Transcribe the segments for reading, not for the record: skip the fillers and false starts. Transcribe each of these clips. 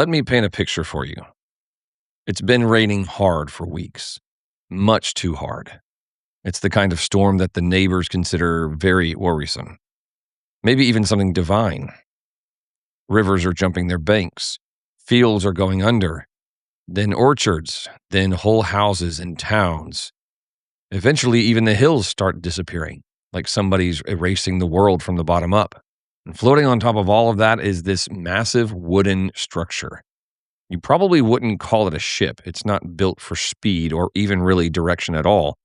Let me paint a picture for you. It's been raining hard for weeks, much too hard. It's the kind of storm that the neighbors consider very worrisome, maybe even something divine. Rivers are jumping their banks, fields are going under, then orchards, then whole houses and towns. Eventually, even the hills start disappearing, like somebody's erasing the world from the bottom up. And floating on top of all of that is this massive wooden structure. You probably wouldn't call it a ship. It's not built for speed or even really direction at all.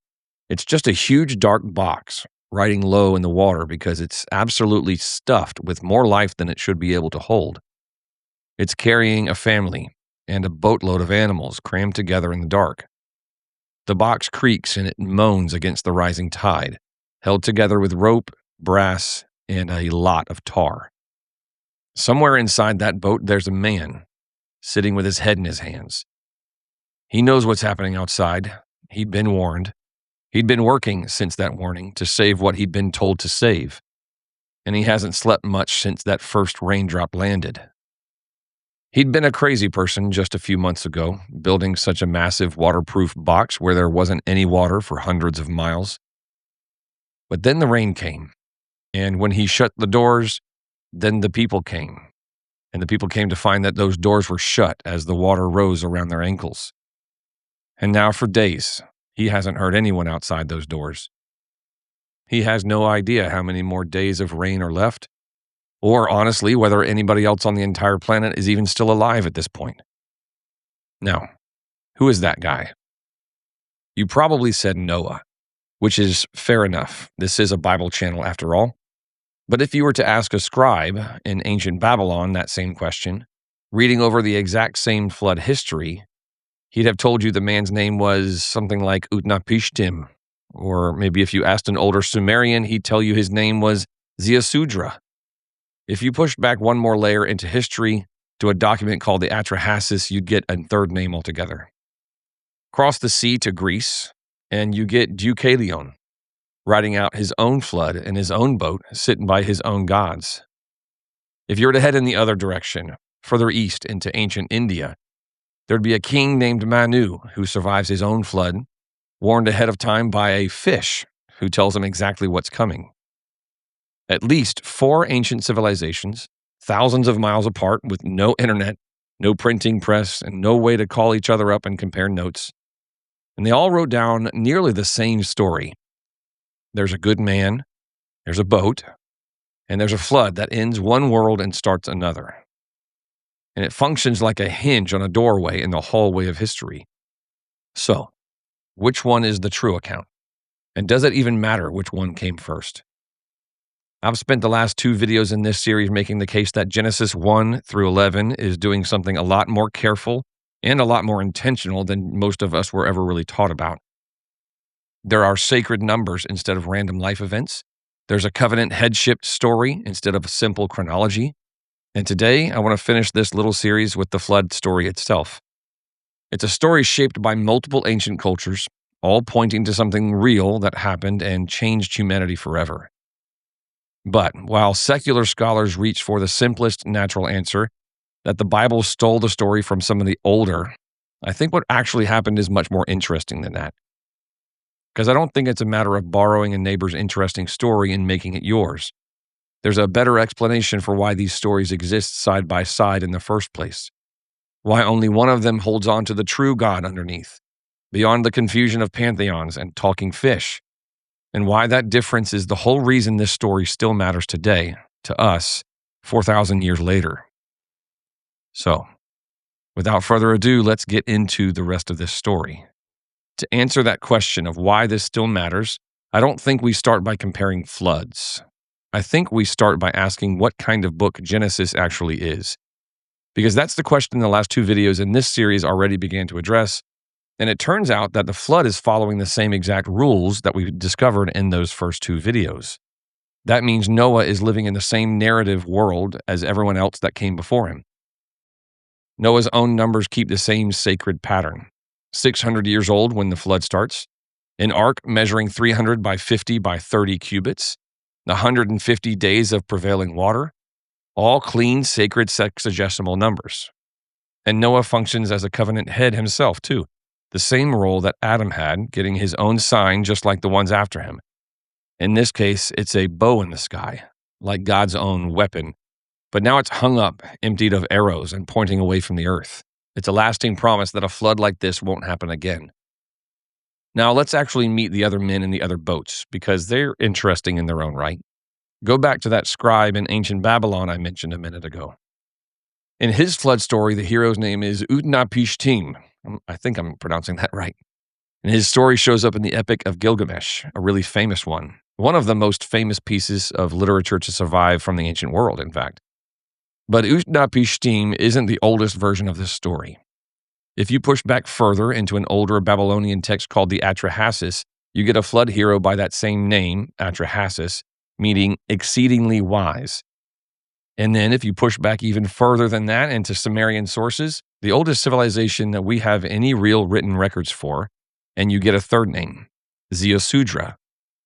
It's just a huge dark box riding low in the water because it's absolutely stuffed with more life than it should be able to hold. It's carrying a family and a boatload of animals crammed together in the dark. The box creaks and it moans against the rising tide, held together with rope, brass, and a lot of tar. Somewhere inside that boat, there's a man sitting with his head in his hands. He knows what's happening outside. He'd been warned. He'd been working since that warning to save what he'd been told to save. And he hasn't slept much since that first raindrop landed. He'd been a crazy person just a few months ago, building such a massive waterproof box where there wasn't any water for hundreds of miles. But then the rain came, and when he shut the doors, then the people came. And the people came to find that those doors were shut as the water rose around their ankles. And now for days, he hasn't heard anyone outside those doors. He has no idea how many more days of rain are left, or honestly, whether anybody else on the entire planet is even still alive at this point. Now, who is that guy? You probably said Noah, which is fair enough. This is a Bible channel after all. But if you were to ask a scribe in ancient Babylon that same question, reading over the exact same flood history, he'd have told you the man's name was something like Utnapishtim. Or maybe if you asked an older Sumerian, he'd tell you his name was Ziusudra. If you pushed back one more layer into history to a document called the Atrahasis, you'd get a third name altogether. Cross the sea to Greece, and you get Deucalion, riding out his own flood in his own boat, sitting by his own gods. If you were to head in the other direction, further east into ancient India, there'd be a king named Manu who survives his own flood, warned ahead of time by a fish who tells him exactly what's coming. At least 4 ancient civilizations, thousands of miles apart with no internet, no printing press, and no way to call each other up and compare notes. And they all wrote down nearly the same story. There's a good man, there's a boat, and there's a flood that ends one world and starts another. And it functions like a hinge on a doorway in the hallway of history. So, which one is the true account? And does it even matter which one came first? I've spent the last 2 videos in this series making the case that Genesis 1 through 11 is doing something a lot more careful and a lot more intentional than most of us were ever really taught about. There are sacred numbers instead of random life events. There's a covenant headship story instead of a simple chronology. And today, I want to finish this little series with the flood story itself. It's a story shaped by multiple ancient cultures, all pointing to something real that happened and changed humanity forever. But while secular scholars reach for the simplest natural answer, that the Bible stole the story from some of the older, I think what actually happened is much more interesting than that. Because I don't think it's a matter of borrowing a neighbor's interesting story and making it yours. There's a better explanation for why these stories exist side by side in the first place. Why only one of them holds on to the true God underneath, beyond the confusion of pantheons and talking fish. And why that difference is the whole reason this story still matters today, to us, 4,000 years later. So, without further ado, let's get into the rest of this story. To answer that question of why this still matters, I don't think we start by comparing floods. I think we start by asking what kind of book Genesis actually is. Because that's the question the last 2 videos in this series already began to address. And it turns out that the flood is following the same exact rules that we discovered in those first 2 videos. That means Noah is living in the same narrative world as everyone else that came before him. Noah's own numbers keep the same sacred pattern. 600 years old when the flood starts, an ark measuring 300 by 50 by 30 cubits, 150 days of prevailing water, all clean, sacred sexagesimal numbers. And Noah functions as a covenant head himself, too. The same role that Adam had, getting his own sign just like the ones after him. In this case, it's a bow in the sky, like God's own weapon. But now it's hung up, emptied of arrows and pointing away from the earth. It's a lasting promise that a flood like this won't happen again. Now let's actually meet the other men in the other boats, because they're interesting in their own right. Go back to that scribe in ancient Babylon I mentioned a minute ago. In his flood story, the hero's name is Utnapishtim. I think I'm pronouncing that right. And his story shows up in the Epic of Gilgamesh, a really famous one. One of the most famous pieces of literature to survive from the ancient world, in fact. But Utnapishtim isn't the oldest version of this story. If you push back further into an older Babylonian text called the Atrahasis, you get a flood hero by that same name, Atrahasis, meaning exceedingly wise. And then if you push back even further than that into Sumerian sources, the oldest civilization that we have any real written records for, and you get a third name, Ziusudra,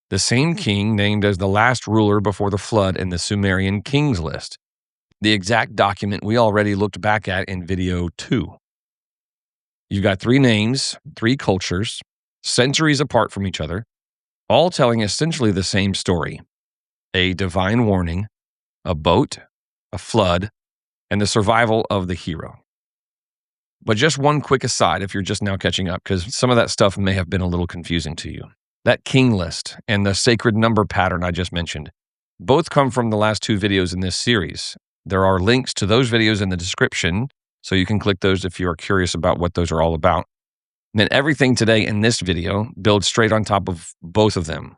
the same king named as the last ruler before the flood in the Sumerian kings list, the exact document we already looked back at in video 2. You've got 3 names, 3 cultures, centuries apart from each other, all telling essentially the same story: a divine warning, a boat, a flood, and the survival of the hero. But just one quick aside if you're just now catching up, because some of that stuff may have been a little confusing to you. That king list and the sacred number pattern I just mentioned, both come from the last 2 videos in this series. There are links to those videos in the description, so you can click those if you are curious about what those are all about. And then everything today in this video builds straight on top of both of them.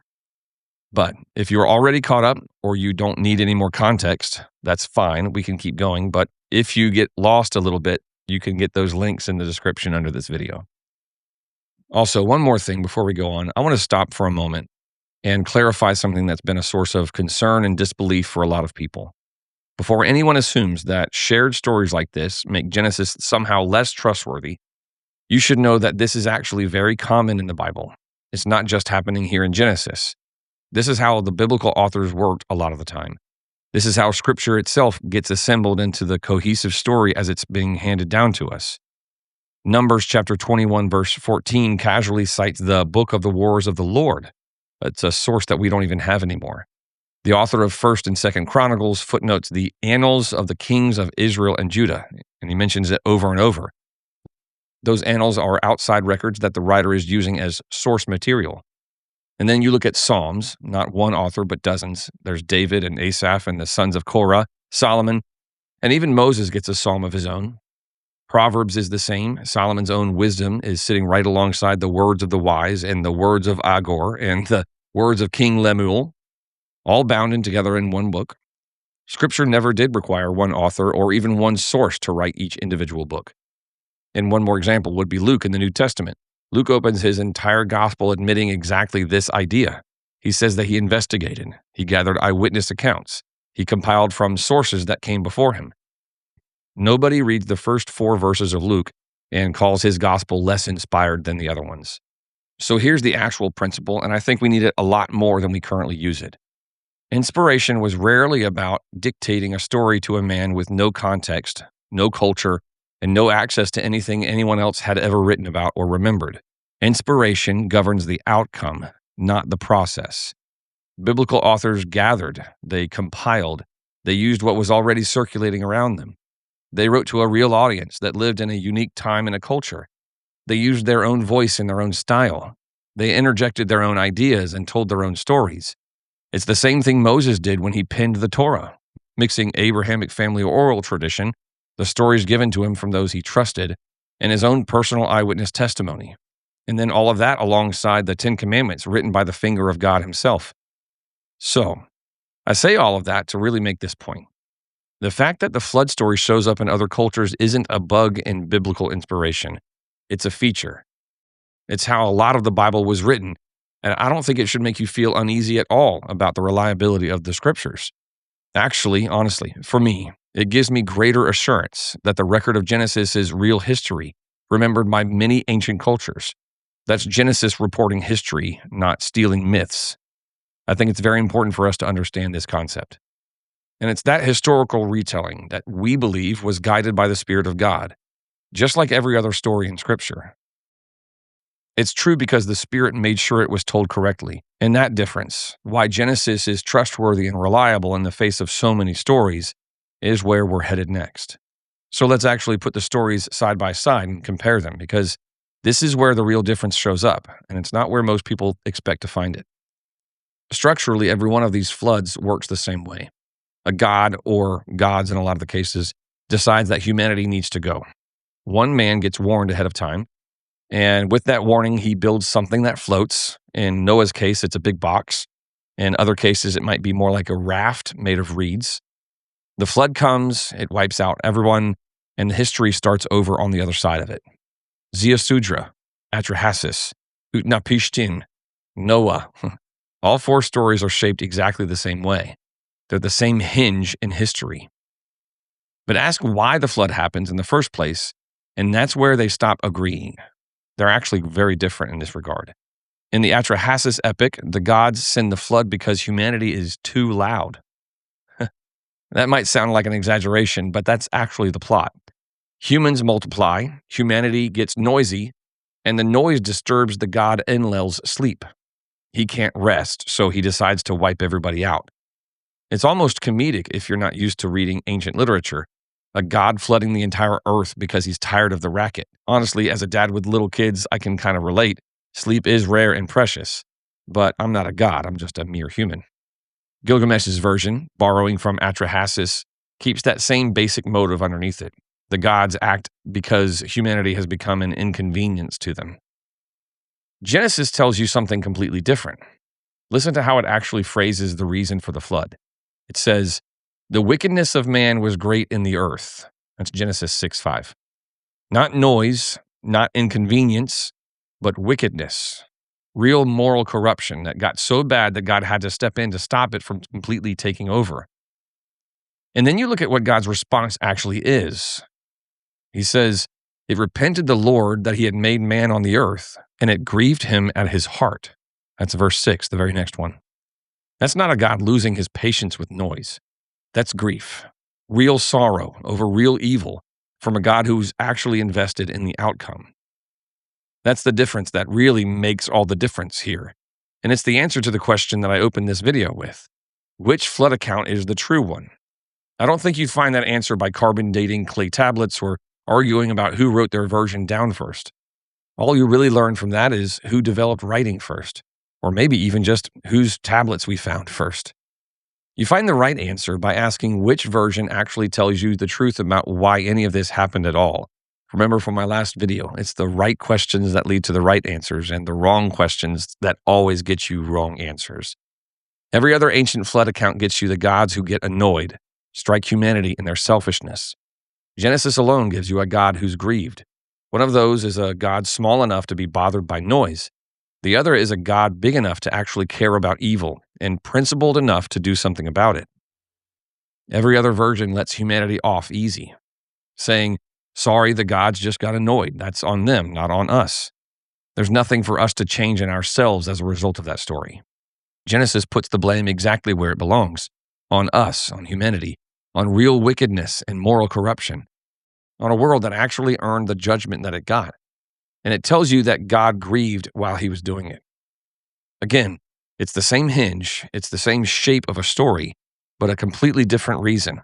But if you're already caught up or you don't need any more context, that's fine. We can keep going. But if you get lost a little bit, you can get those links in the description under this video. Also, one more thing before we go on, I want to stop for a moment and clarify something that's been a source of concern and disbelief for a lot of people. Before anyone assumes that shared stories like this make Genesis somehow less trustworthy, you should know that this is actually very common in the Bible. It's not just happening here in Genesis. This is how the biblical authors worked a lot of the time. This is how Scripture itself gets assembled into the cohesive story as it's being handed down to us. Numbers chapter 21, verse 14 casually cites the Book of the Wars of the Lord. It's a source that we don't even have anymore. The author of 1st and 2nd Chronicles footnotes the annals of the kings of Israel and Judah, and he mentions it over and over. Those annals are outside records that the writer is using as source material. And then you look at Psalms, not one author, but dozens. There's David and Asaph and the sons of Korah, Solomon, and even Moses gets a psalm of his own. Proverbs is the same. Solomon's own wisdom is sitting right alongside the words of the wise and the words of Agor and the words of King Lemuel, all bound in together in one book. Scripture never did require one author or even one source to write each individual book. And one more example would be Luke in the New Testament. Luke opens his entire gospel admitting exactly this idea. He says that he investigated, he gathered eyewitness accounts, he compiled from sources that came before him. Nobody reads the first 4 verses of Luke and calls his gospel less inspired than the other ones. So here's the actual principle, and I think we need it a lot more than we currently use it. Inspiration was rarely about dictating a story to a man with no context, no culture, and no access to anything anyone else had ever written about or remembered. Inspiration governs the outcome, not the process. Biblical authors gathered, they compiled, they used what was already circulating around them. They wrote to a real audience that lived in a unique time and a culture. They used their own voice and their own style. They interjected their own ideas and told their own stories. It's the same thing Moses did when he penned the Torah, mixing Abrahamic family oral tradition, the stories given to him from those he trusted, and his own personal eyewitness testimony. And then all of that alongside the 10 Commandments written by the finger of God himself. So, I say all of that to really make this point. The fact that the flood story shows up in other cultures isn't a bug in biblical inspiration. It's a feature. It's how a lot of the Bible was written, and I don't think it should make you feel uneasy at all about the reliability of the Scriptures. Actually, honestly, for me, it gives me greater assurance that the record of Genesis is real history, remembered by many ancient cultures. That's Genesis reporting history, not stealing myths. I think it's very important for us to understand this concept. And it's that historical retelling that we believe was guided by the Spirit of God. just like every other story in Scripture. It's true because the Spirit made sure it was told correctly. And that difference, why Genesis is trustworthy and reliable in the face of so many stories, is where we're headed next. So let's actually put the stories side by side and compare them, because this is where the real difference shows up, and it's not where most people expect to find it. Structurally, every one of these floods works the same way. A god, or gods in a lot of the cases, decides that humanity needs to go. One man gets warned ahead of time, and with that warning, he builds something that floats. In Noah's case, it's a big box. In other cases, it might be more like a raft made of reeds. The flood comes, it wipes out everyone, and history starts over on the other side of it. Ziusudra, Atrahasis, Utnapishtim, Noah. All four stories are shaped exactly the same way. They're the same hinge in history. But ask why the flood happens in the first place, and that's where they stop agreeing. They're actually very different in this regard. In the Atrahasis epic, the gods send the flood because humanity is too loud. That might sound like an exaggeration, but that's actually the plot. Humans multiply, humanity gets noisy, and the noise disturbs the god Enlil's sleep. He can't rest, so he decides to wipe everybody out. It's almost comedic if you're not used to reading ancient literature. A god flooding the entire earth because he's tired of the racket. Honestly, as a dad with little kids, I can kind of relate. Sleep is rare and precious, but I'm not a god, I'm just a mere human. Gilgamesh's version, borrowing from Atrahasis, keeps that same basic motive underneath it. The gods act because humanity has become an inconvenience to them. Genesis tells you something completely different. Listen to how it actually phrases the reason for the flood. It says, "The wickedness of man was great in the earth." That's Genesis 6:5. Not noise, not inconvenience, but wickedness. Real moral corruption that got so bad that God had to step in to stop it from completely taking over. And then you look at what God's response actually is. He says, "It repented the Lord that he had made man on the earth, and it grieved him at his heart." That's verse 6, the very next one. That's not a God losing his patience with noise. That's grief. Real sorrow over real evil from a God who's actually invested in the outcome. That's the difference that really makes all the difference here. And it's the answer to the question that I opened this video with. Which flood account is the true one? I don't think you'd find that answer by carbon dating clay tablets or arguing about who wrote their version down first. All you really learn from that is who developed writing first, or maybe even just whose tablets we found first. You find the right answer by asking which version actually tells you the truth about why any of this happened at all. Remember from my last video, it's the right questions that lead to the right answers and the wrong questions that always get you wrong answers. Every other ancient flood account gets you the gods who get annoyed, strike humanity in their selfishness. Genesis alone gives you a God who's grieved. One of those is a God small enough to be bothered by noise. The other is a God big enough to actually care about evil and principled enough to do something about it. Every other version lets humanity off easy, saying, "Sorry, the gods just got annoyed. That's on them, not on us." There's nothing for us to change in ourselves as a result of that story. Genesis puts the blame exactly where it belongs, on us, on humanity, on real wickedness and moral corruption, on a world that actually earned the judgment that it got. And it tells you that God grieved while he was doing it. Again, it's the same hinge, it's the same shape of a story, but a completely different reason.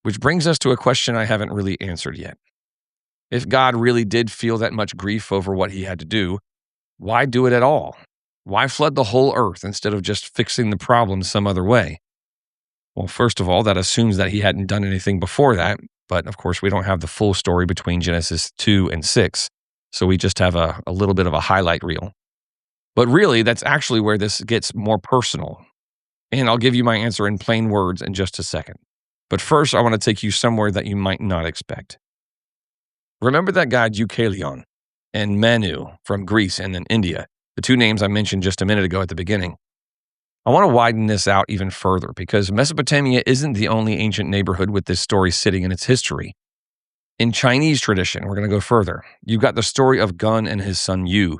Which brings us to a question I haven't really answered yet. If God really did feel that much grief over what he had to do, why do it at all? Why flood the whole earth instead of just fixing the problem some other way? Well, first of all, that assumes that he hadn't done anything before that, but of course we don't have the full story between Genesis 2 and 6, so we just have a little bit of a highlight reel. But really, that's actually where this gets more personal. And I'll give you my answer in plain words in just a second. But first, I want to take you somewhere that you might not expect. Remember that guy Deucalion and Manu from Greece and then India, the two names I mentioned just a minute ago at the beginning. I want to widen this out even further because Mesopotamia isn't the only ancient neighborhood with this story sitting in its history. In Chinese tradition, we're going to go further. You've got the story of Gun and his son Yu,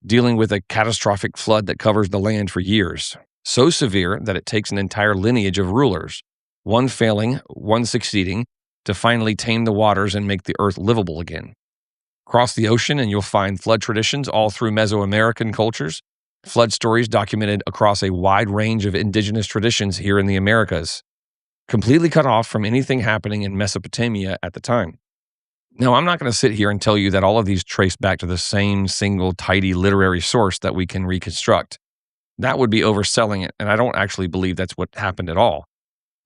dealing with a catastrophic flood that covers the land for years, so severe that it takes an entire lineage of rulers, one failing, one succeeding, to finally tame the waters and make the earth livable again. Cross the ocean and you'll find flood traditions all through Mesoamerican cultures, flood stories documented across a wide range of indigenous traditions here in the Americas, completely cut off from anything happening in Mesopotamia at the time. Now, I'm not going to sit here and tell you that all of these trace back to the same single tidy literary source that we can reconstruct. That would be overselling it, and I don't actually believe that's what happened at all.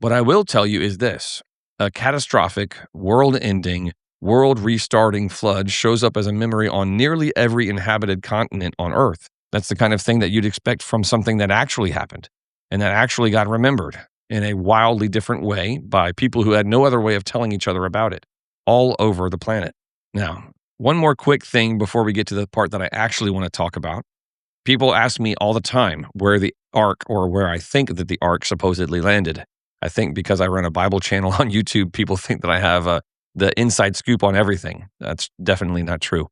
What I will tell you is this: a catastrophic, world-ending, world-restarting flood shows up as a memory on nearly every inhabited continent on Earth. That's the kind of thing that you'd expect from something that actually happened and that actually got remembered in a wildly different way by people who had no other way of telling each other about it all over the planet. Now, one more quick thing before we get to the part that I actually want to talk about. People ask me all the time where the ark, or where I think that the ark supposedly landed. I think because I run a Bible channel on YouTube, people think that I have the inside scoop on everything. That's definitely not true.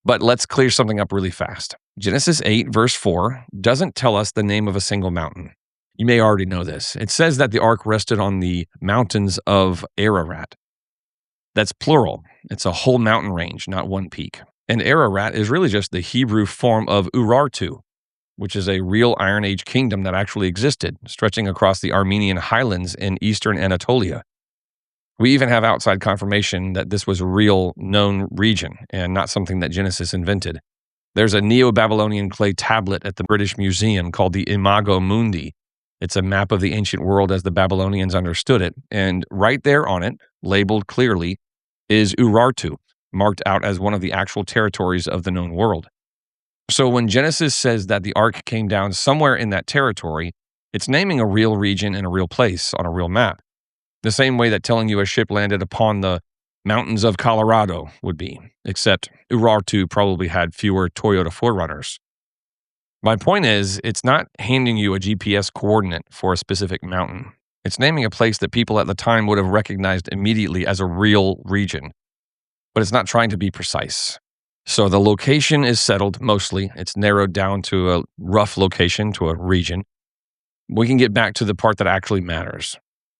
But let's clear something up really fast. Genesis 8, verse 4, doesn't tell us the name of a single mountain. You may already know this. It says that the ark rested on the mountains of Ararat. That's plural. It's a whole mountain range, not one peak. And Ararat is really just the Hebrew form of Urartu, which is a real Iron Age kingdom that actually existed, stretching across the Armenian highlands in eastern Anatolia. We even have outside confirmation that this was a real known region and not something that Genesis invented. There's a Neo-Babylonian clay tablet at the British Museum called the Imago Mundi. It's a map of the ancient world as the Babylonians understood it, and right there on it, labeled clearly, is Urartu, marked out as one of the actual territories of the known world. So when Genesis says that the ark came down somewhere in that territory, it's naming a real region and a real place on a real map. The same way that telling you a ship landed upon the mountains of Colorado would be, except Urartu probably had fewer Toyota 4Runners. My point is, it's not handing you a GPS coordinate for a specific mountain. It's naming a place that people at the time would have recognized immediately as a real region. But it's not trying to be precise. So the location is settled mostly. It's narrowed down to a rough location, to a region. We can get back to the part that actually matters.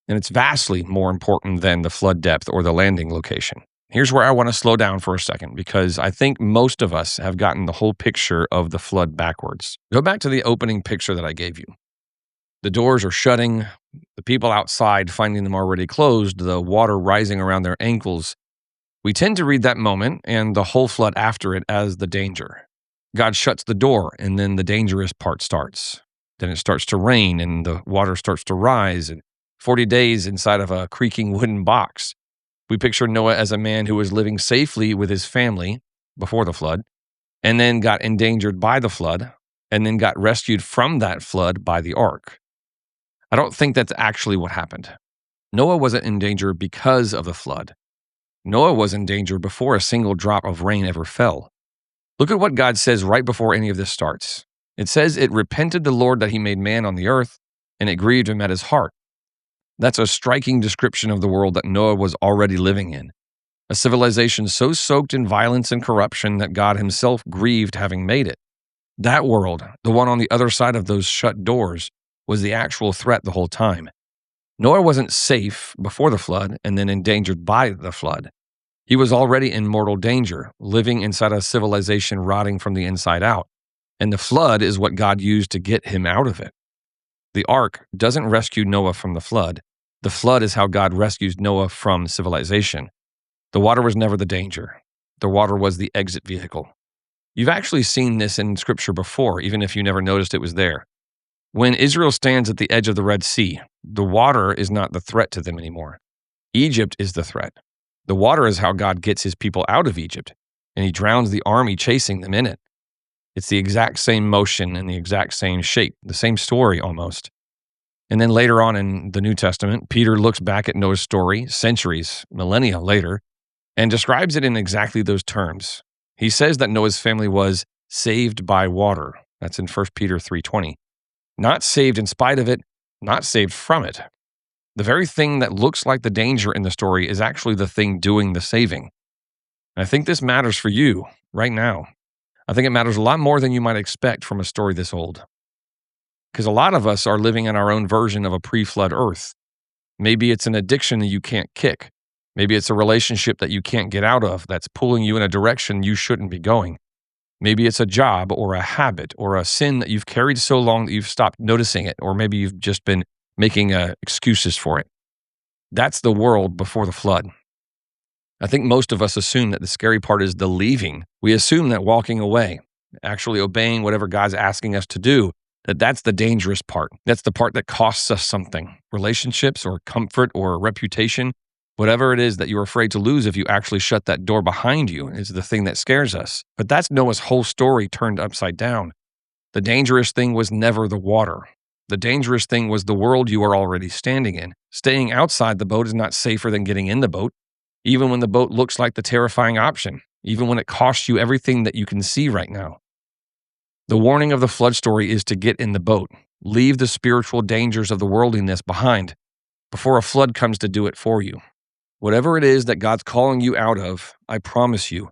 And it's vastly more important than the flood depth or the landing location. Here's where I want to slow down for a second, because I think most of us have gotten the whole picture of the flood backwards. Go back to the opening picture that I gave you. The doors are shutting, the people outside finding them already closed, the water rising around their ankles. We tend to read that moment and the whole flood after it as the danger. God shuts the door, and then the dangerous part starts. Then it starts to rain, and the water starts to rise, and 40 days inside of a creaking wooden box. We picture Noah as a man who was living safely with his family before the flood, and then got endangered by the flood, and then got rescued from that flood by the ark. I don't think that's actually what happened. Noah wasn't in danger because of the flood. Noah was in danger before a single drop of rain ever fell. Look at what God says right before any of this starts. It says, "It repented the Lord that he made man on the earth, and it grieved him at his heart." That's a striking description of the world that Noah was already living in. A civilization so soaked in violence and corruption that God himself grieved having made it. That world, the one on the other side of those shut doors, was the actual threat the whole time. Noah wasn't safe before the flood and then endangered by the flood. He was already in mortal danger, living inside a civilization rotting from the inside out. And the flood is what God used to get him out of it. The ark doesn't rescue Noah from the flood. The flood is how God rescues Noah from civilization. The water was never the danger. The water was the exit vehicle. You've actually seen this in Scripture before, even if you never noticed it was there. When Israel stands at the edge of the Red Sea, the water is not the threat to them anymore. Egypt is the threat. The water is how God gets his people out of Egypt, and he drowns the army chasing them in it. It's the exact same motion and the exact same shape, the same story almost. And then later on in the New Testament, Peter looks back at Noah's story centuries, millennia later, and describes it in exactly those terms. He says that Noah's family was saved by water. That's in 1 Peter 3:20. Not saved in spite of it, not saved from it. The very thing that looks like the danger in the story is actually the thing doing the saving. And I think this matters for you right now. I think it matters a lot more than you might expect from a story this old. Because a lot of us are living in our own version of a pre-flood earth. Maybe it's an addiction that you can't kick. Maybe it's a relationship that you can't get out of that's pulling you in a direction you shouldn't be going. Maybe it's a job or a habit or a sin that you've carried so long that you've stopped noticing it, or maybe you've just been making excuses for it. That's the world before the flood. I think most of us assume that the scary part is the leaving. We assume that walking away, actually obeying whatever God's asking us to do, that's the dangerous part. That's the part that costs us something. Relationships or comfort or reputation, whatever it is that you're afraid to lose if you actually shut that door behind you is the thing that scares us. But that's Noah's whole story turned upside down. The dangerous thing was never the water. The dangerous thing was the world you are already standing in. Staying outside the boat is not safer than getting in the boat, even when the boat looks like the terrifying option, even when it costs you everything that you can see right now. The warning of the flood story is to get in the boat. Leave the spiritual dangers of the worldliness behind before a flood comes to do it for you. Whatever it is that God's calling you out of, I promise you,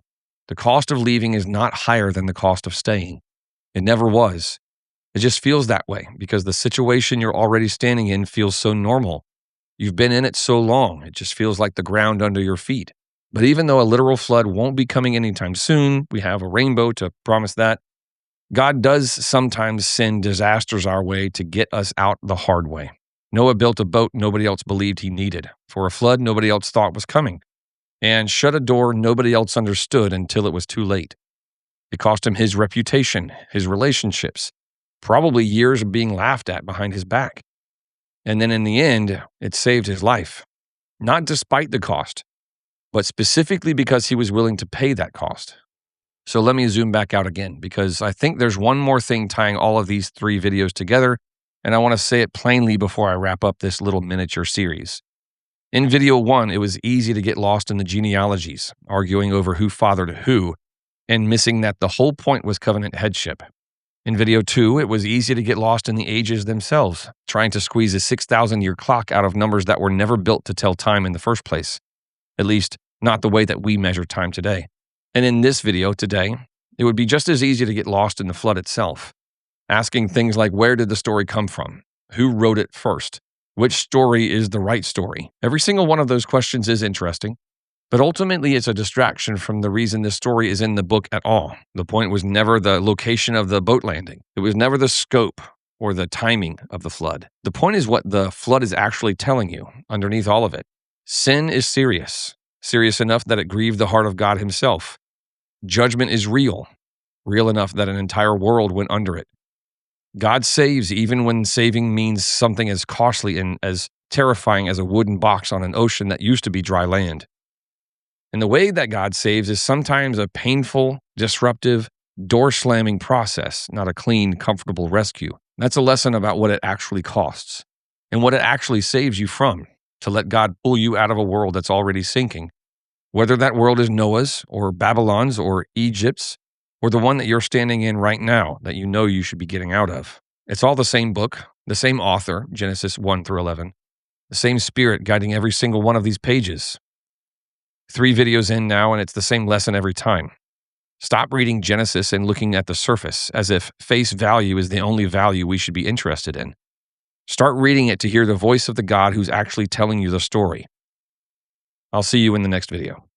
the cost of leaving is not higher than the cost of staying. It never was. It just feels that way because the situation you're already standing in feels so normal. You've been in it so long, it just feels like the ground under your feet. But even though a literal flood won't be coming anytime soon, we have a rainbow to promise that, God does sometimes send disasters our way to get us out the hard way. Noah built a boat nobody else believed he needed, for a flood nobody else thought was coming, and shut a door nobody else understood until it was too late. It cost him his reputation, his relationships, probably years of being laughed at behind his back. And then in the end, it saved his life, not despite the cost, but specifically because he was willing to pay that cost. So let me zoom back out again, because I think there's one more thing tying all of these three videos together, and I want to say it plainly before I wrap up this little miniature series. In video 1, it was easy to get lost in the genealogies, arguing over who fathered who, and missing that the whole point was covenant headship. In video 2, it was easy to get lost in the ages themselves, trying to squeeze a 6,000-year clock out of numbers that were never built to tell time in the first place. At least, not the way that we measure time today. And in this video today, it would be just as easy to get lost in the flood itself, asking things like, where did the story come from? Who wrote it first? Which story is the right story? Every single one of those questions is interesting, but ultimately it's a distraction from the reason this story is in the book at all. The point was never the location of the boat landing. It was never the scope or the timing of the flood. The point is what the flood is actually telling you underneath all of it. Sin is serious enough that it grieved the heart of God himself. Judgment is real enough that an entire world went under it. God saves even when saving means something as costly and as terrifying as a wooden box on an ocean that used to be dry land. And the way that God saves is sometimes a painful, disruptive, door-slamming process, not a clean, comfortable rescue. That's a lesson about what it actually costs and what it actually saves you from, to let God pull you out of a world that's already sinking. Whether that world is Noah's or Babylon's or Egypt's, or the one that you're standing in right now that you know you should be getting out of. It's all the same book, the same author, Genesis 1 through 11, the same spirit guiding every single one of these pages. 3 videos in now, and it's the same lesson every time. Stop reading Genesis and looking at the surface as if face value is the only value we should be interested in. Start reading it to hear the voice of the God who's actually telling you the story. I'll see you in the next video.